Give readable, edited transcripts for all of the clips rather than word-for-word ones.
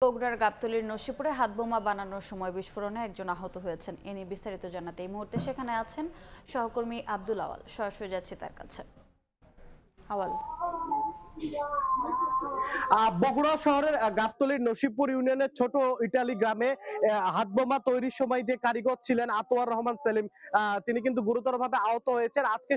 বগুড়ার গাবতলীর নসিপুরে হাতবোমা বানানোর সময় বিস্ফোরণে একজন আহত হয়েছেন। এ নিয়ে বিস্তারিত জানাতে এই মুহূর্তে সেখানে আছেন সহকর্মী আব্দুল আওয়াল। সরাসরি যাচ্ছি তার কাছে। আওয়াল, বগুড়া শহরের গাবতলীর নসিবপুর ইউনিয়নের ছোট ইটালি গ্রামে হাতবোমা তৈরির সময় যে কারিগর ছিলেন আতোয়ার রহমান সেলিম, তিনি কিন্তু গুরুতরভাবে আহত হয়েছেন। আজকে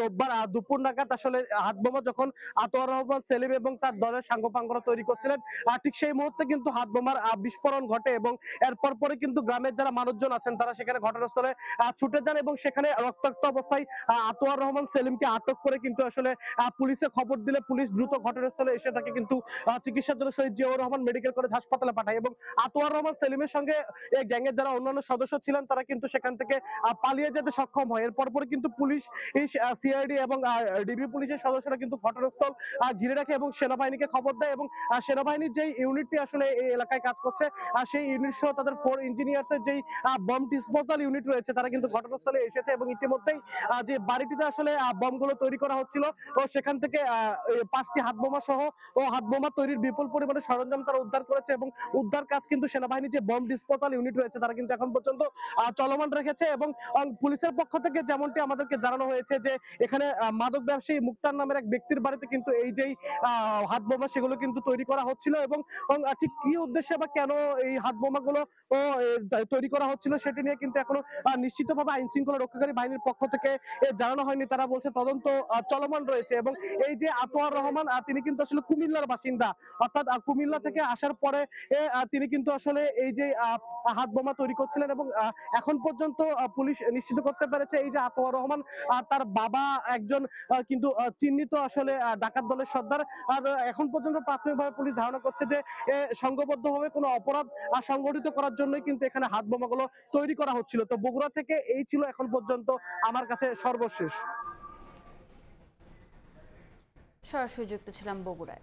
রোববার দুপুর নাগাদ আসলে হাতবোমা যখন আতোয়ার রহমান সেলিম এবং তার দলের সাঙ্গপাঙ্গরা তৈরি করছিলেন, ঠিক সেই মুহূর্তে কিন্তু হাতবোমার বিস্ফোরণ ঘটে এবং এরপর পরে কিন্তু গ্রামের যারা মানুষজন আছেন তারা সেখানে ঘটনাস্থলে ছুটে যান এবং সেখানে রক্তাক্ত অবস্থায় আতোয়ার রহমান সেলিমকে আটক করে কিন্তু আসলে পুলিশে খবর দিলে পুলিশ দ্রুত ঘটনাস্থলে এসে তাকে কিন্তু চিকিৎসার জন্য শহীদ জিয়াউর রহমান মেডিকেল কলেজ হাসপাতালে পাঠায় এবং আতোয়ার রহমান সেলিমের সঙ্গে এই গ্যাংয়ের যারা অন্যান্য সদস্য ছিলেন তারা কিন্তু সেখান থেকে পালিয়ে যেতে সক্ষম হয়। এরপর পরে কিন্তু পুলিশ, সিআইডি এবং ডিবি পুলিশের সদস্যরা কিন্তু ঘটনাস্থল ঘিরে রাখে এবং সেনাবাহিনীকে খবর দেয় এবং সেনাবাহিনীর যে ইউনিটটি আসলে এই এলাকায় কাজ করছে সেই ইউনিট সহ তাদের 4 ইঞ্জিনিয়ার্স এর যেই বম ডিসপোজাল ইউনিট রয়েছে তারা কিন্তু ঘটনাস্থলে এসেছে এবং ইতিমধ্যেই যে বাড়িটিতে আসলে বমগুলো তৈরি করা হচ্ছিল ও সেখান থেকে 5টি হাতবোমা সহ ও হাতবোমা তৈরির বিপুল পরিমাণে সরঞ্জাম তারা উদ্ধার করেছে এবং উদ্ধার কাজ কিন্তু সেনাবাহিনীর যে বম ডিসপোজাল ইউনিট রয়েছে তারা কিন্তু এখন পর্যন্ত চলমান রেখেছে এবং পুলিশের পক্ষ থেকে যেমনটি আমাদেরকে জানানো হয়েছে যে এখানে মাদক ব্যবসায়ী মুক্তার নামের এক ব্যক্তির বাড়িতে কিন্তু এই যেই হাতবোমা সেগুলো কিন্তু তৈরি করা হচ্ছিল এবং ঠিক কি উদ্দেশ্যে বা কেন এই হাতবোমা গুলো তৈরি করা হচ্ছিল সেটি নিয়ে কিন্তু এখনো নিশ্চিতভাবে আইন শৃঙ্খলা রক্ষাকারী বাহিনীর পক্ষ থেকে জানানো হয়নি। তারা বলছে তদন্ত চলমান রয়েছে এবং এই যে আতোয়ার রহমান তিনি কিন্তু আসলে কুমিল্লার বাসিন্দা, অর্থাৎ কুমিল্লা থেকে আসার পরে তিনি কিন্তু আসলে এই যে হাত বোমা তৈরি করছিলেন এবং এখন পর্যন্ত পুলিশ নিশ্চিত করতে পেরেছে এই যে আতোয়ার রহমান তার বাবা একজন কিন্তু চিহ্নিত আসলে ডাকাত দলের সর্দার। আর এখন পর্যন্ত প্রাথমিকভাবে পুলিশ ধারণা করছে যে সংঘবদ্ধভাবে কোনো অপরাধ সংগঠিত করার জন্যই কিন্তু এখানে হাত বোমাগুলো তৈরি করা হচ্ছিল। তো বগুড়া থেকে এই ছিল এখন পর্যন্ত আমার কাছে সর্বশেষ। সরাসরি যুক্ত ছিলাম বগুড়ায়।